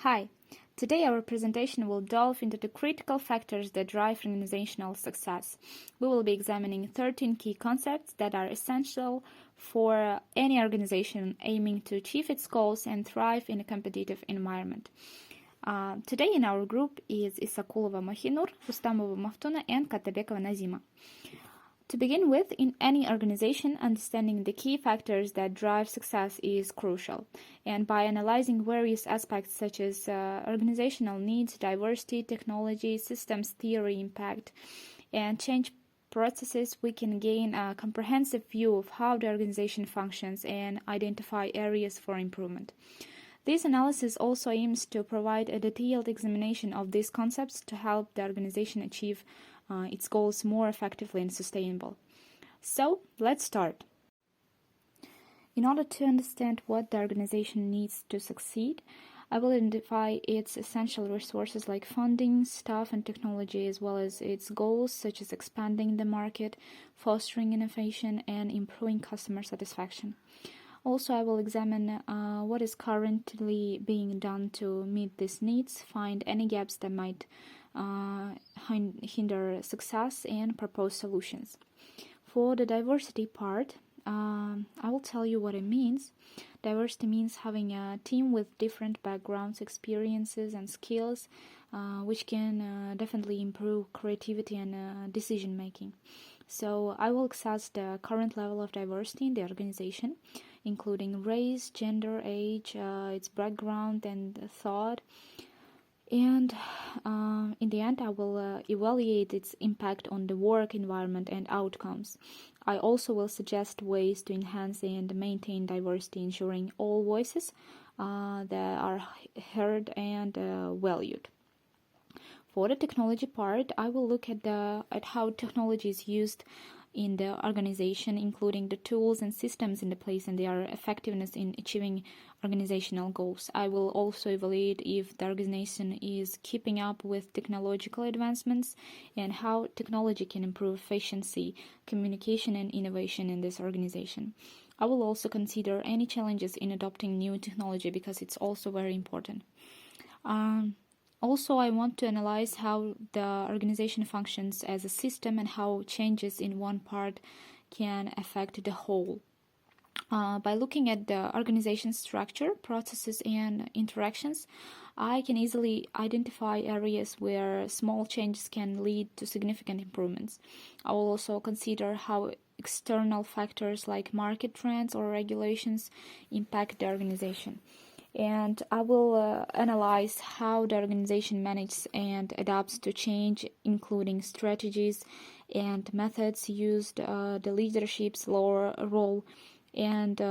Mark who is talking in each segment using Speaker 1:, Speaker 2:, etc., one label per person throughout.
Speaker 1: Hi, today our presentation will delve into the critical factors that drive organizational success. We will be examining 13 key concepts that are essential for any organization aiming to achieve its goals and thrive in a competitive environment. Today in our group is Isakulova Mahinur, Rustamova Maftuna, and Katabekova Nazima. To begin with, in any organization, understanding the key factors that drive success is crucial. And by analyzing various aspects such as organizational needs, diversity, technology, systems theory, impact, and change processes, we can gain a comprehensive view of how the organization functions and identify areas for improvement. This analysis also aims to provide a detailed examination of these concepts to help the organization achieve its goals more effectively and sustainable. So, let's start. In order to understand what the organization needs to succeed, I will identify its essential resources like funding, staff, and technology, as well as its goals such as expanding the market, fostering innovation, and improving customer satisfaction. Also, I will examine what is currently being done to meet these needs, find any gaps that might hinder success, and propose solutions. For the diversity part, I will tell you what it means. Diversity means having a team with different backgrounds, experiences, and skills, which can definitely improve creativity and decision making. So I will assess the current level of diversity in the organization, including race, gender, age, its background, and thought. And in the end, I will evaluate its impact on the work environment and outcomes. I also will suggest ways to enhance and maintain diversity, ensuring all voices that are heard and valued. For the technology part, I will look at how technology is used in the organization, including the tools and systems in the place and their effectiveness in achieving organizational goals. I will also evaluate if the organization is keeping up with technological advancements and how technology can improve efficiency, communication, and innovation in this organization. I will also consider any challenges in adopting new technology because it's also very important. Also, I want to analyze how the organization functions as a system and how changes in one part can affect the whole. By looking at the organization structure, processes, and interactions, I can easily identify areas where small changes can lead to significant improvements. I will also consider how external factors like market trends or regulations impact the organization. And I will analyze how the organization manages and adapts to change, including strategies and methods used, the leadership's role, and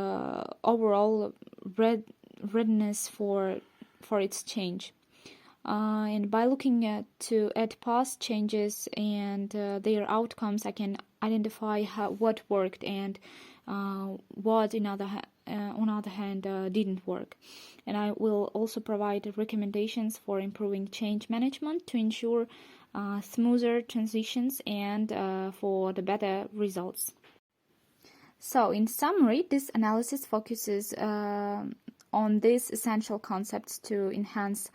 Speaker 1: overall readiness for its change. And by looking at past changes and their outcomes, I can identify what worked and what, on the other hand, didn't work. And I will also provide recommendations for improving change management to ensure smoother transitions and for the better results. So, in summary, this analysis focuses on these essential concepts to enhance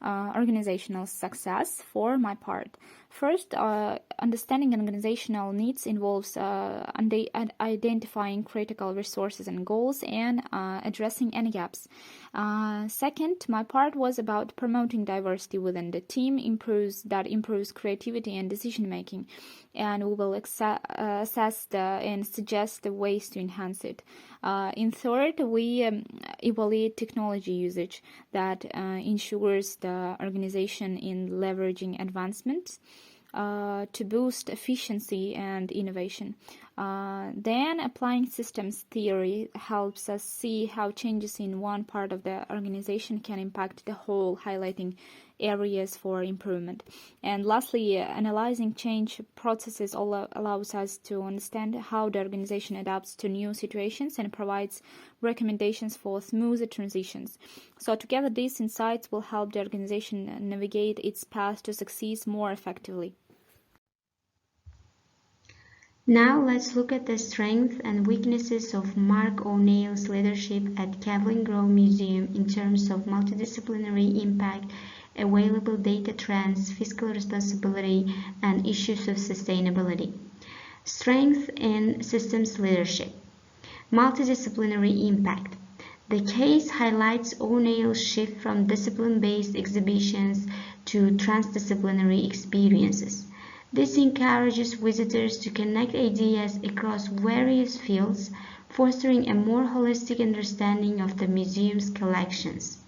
Speaker 1: organizational success for my part. First, understanding organizational needs involves identifying critical resources and goals and addressing any gaps. Second, my part was about promoting diversity within the team, improves creativity and decision making, and we will assess and suggest the ways to enhance it. In third, we evaluate technology usage that ensures the organization in leveraging advancements to boost efficiency and innovation. Then applying systems theory helps us see how changes in one part of the organization can impact the whole, highlighting areas for improvement. And lastly, analyzing change processes allows us to understand how the organization adapts to new situations and provides recommendations for smoother transitions. So together, these insights will help the organization navigate its path to succeed more effectively.
Speaker 2: Now let's look at the strengths and weaknesses of Mark O'Neill's leadership at Kevlin Grove Museum in terms of multidisciplinary impact, available data trends, fiscal responsibility, and issues of sustainability. Strength in systems leadership. Multidisciplinary impact. The case highlights O'Neill's shift from discipline-based exhibitions to transdisciplinary experiences. This encourages visitors to connect ideas across various fields, fostering a more holistic understanding of the museum's collections.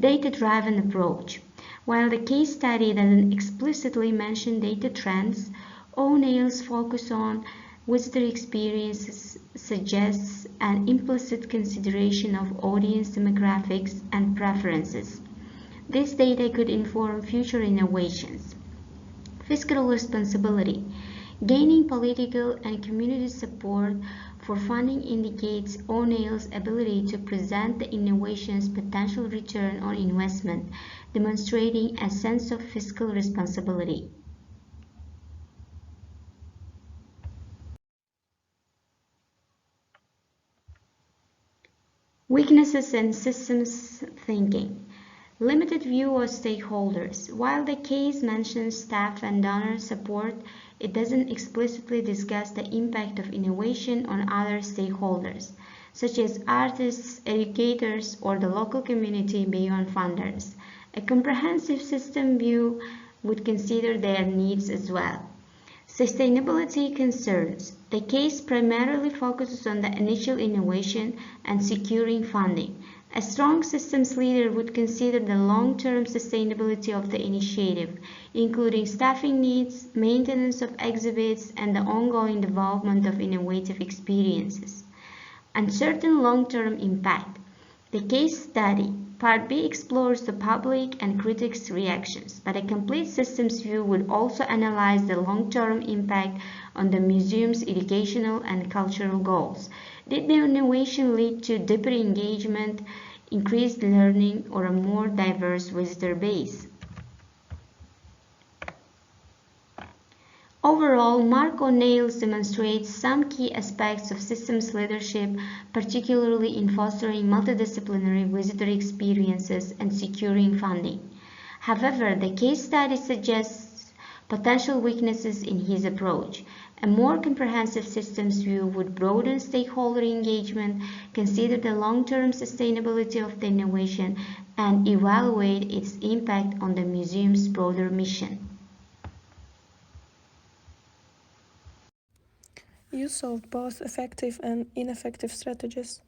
Speaker 2: Data-driven approach. While the case study doesn't explicitly mention data trends, O'Neill's focus on visitor experiences suggests an implicit consideration of audience demographics and preferences. This data could inform future innovations. Fiscal responsibility. Gaining political and community support for funding indicates O'Neill's ability to present the innovation's potential return on investment, demonstrating a sense of fiscal responsibility. Weaknesses in systems thinking. Limited view of stakeholders. While the case mentions staff and donor support, it doesn't explicitly discuss the impact of innovation on other stakeholders, such as artists, educators, or the local community beyond funders. A comprehensive system view would consider their needs as well. Sustainability concerns. The case primarily focuses on the initial innovation and securing funding. A strong systems leader would consider the long-term sustainability of the initiative, including staffing needs, maintenance of exhibits, and the ongoing development of innovative experiences. Uncertain long-term impact. The case study, Part B, explores the public and critics' reactions, but a complete systems view would also analyze the long-term impact on the museum's educational and cultural goals. Did the innovation lead to deeper engagement, increased learning, or a more diverse visitor base? Overall, Mark O'Neill demonstrates some key aspects of systems leadership, particularly in fostering multidisciplinary visitor experiences and securing funding. However, the case study suggests potential weaknesses in his approach. A more comprehensive systems view would broaden stakeholder engagement, consider the long-term sustainability of the innovation, and evaluate its impact on the museum's broader mission.
Speaker 3: Use of both effective and ineffective strategies.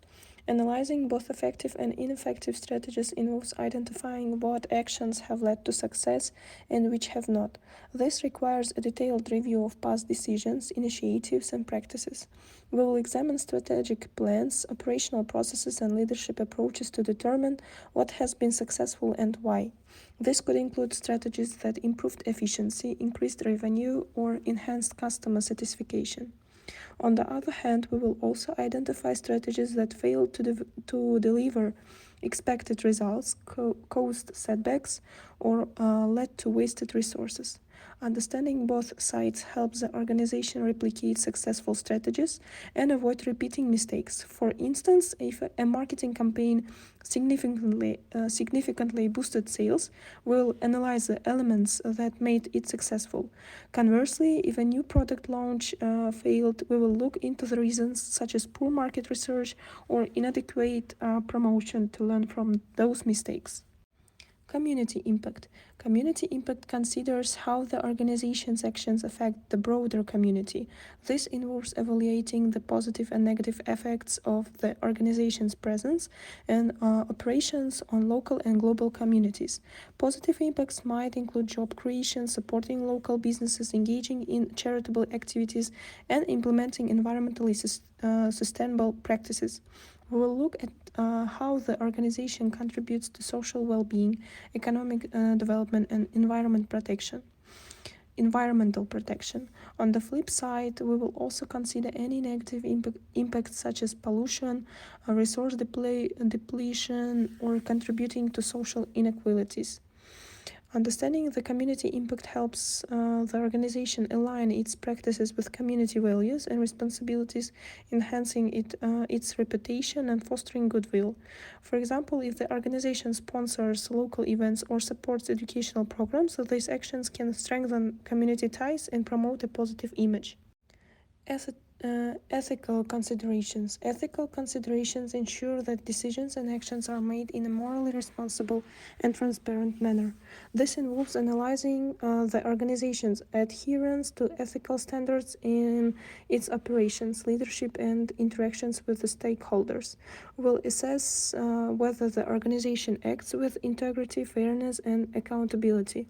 Speaker 3: Analyzing both effective and ineffective strategies involves identifying what actions have led to success and which have not. This requires a detailed review of past decisions, initiatives, and practices. We will examine strategic plans, operational processes, and leadership approaches to determine what has been successful and why. This could include strategies that improved efficiency, increased revenue, or enhanced customer satisfaction. On the other hand, we will also identify strategies that failed to deliver expected results, caused setbacks, or led to wasted resources. Understanding both sides helps the organization replicate successful strategies and avoid repeating mistakes. For instance, if a marketing campaign significantly boosted sales, we'll analyze the elements that made it successful. Conversely, if a new product launch failed, we will look into the reasons such as poor market research or inadequate promotion to learn from those mistakes. Community impact. Community impact considers how the organization's actions affect the broader community. This involves evaluating the positive and negative effects of the organization's presence and operations on local and global communities. Positive impacts might include job creation, supporting local businesses, engaging in charitable activities, and implementing environmentally sustainable practices. We will look at how the organization contributes to social well-being, economic development, and environmental protection. On the flip side, we will also consider any negative impacts such as pollution, resource depletion, or contributing to social inequalities. Understanding the community impact helps the organization align its practices with community values and responsibilities, enhancing its reputation and fostering goodwill. For example, if the organization sponsors local events or supports educational programs, these actions can strengthen community ties and promote a positive image. Ethical considerations. Ethical considerations ensure that decisions and actions are made in a morally responsible and transparent manner. This involves analyzing the organization's adherence to ethical standards in its operations, leadership, and interactions with the stakeholders. We'll assess whether the organization acts with integrity, fairness, and accountability.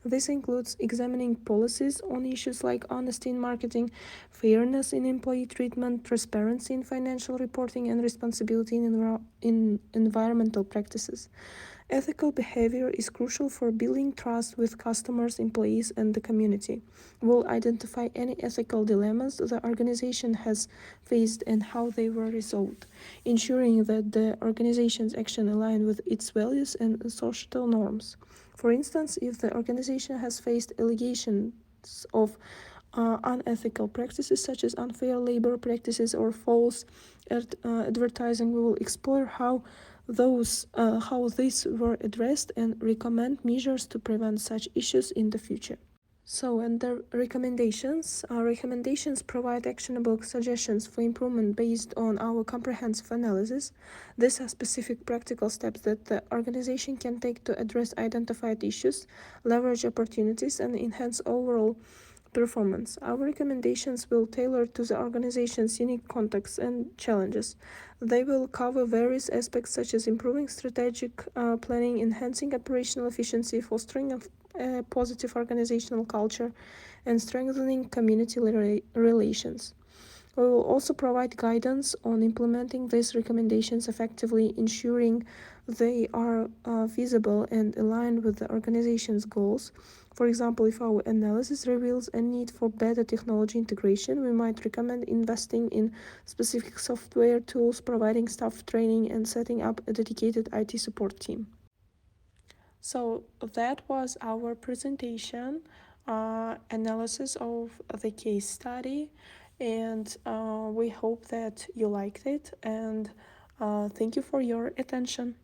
Speaker 3: This includes examining policies on issues like honesty in marketing, fairness in employee treatment, transparency in financial reporting, and responsibility in environmental practices. Ethical behavior is crucial for building trust with customers, employees, and the community. We'll identify any ethical dilemmas the organization has faced and how they were resolved, ensuring that the organization's action align with its values and societal norms. For instance, if the organization has faced allegations of unethical practices such as unfair labor practices or false advertising, we will explore how these were addressed and recommend measures to prevent such issues in the future. So, and the recommendations. Our recommendations provide actionable suggestions for improvement based on our comprehensive analysis. These are specific practical steps that the organization can take to address identified issues, leverage opportunities, and enhance overall performance. Our recommendations will tailor to the organization's unique context and challenges. They will cover various aspects such as improving strategic planning, enhancing operational efficiency, fostering a positive organizational culture, and strengthening community relations. We will also provide guidance on implementing these recommendations effectively, ensuring they are feasible and aligned with the organization's goals. For example, if our analysis reveals a need for better technology integration, we might recommend investing in specific software tools, providing staff training, and setting up a dedicated IT support team. So that was our presentation, analysis of the case study, and we hope that you liked it, and thank you for your attention.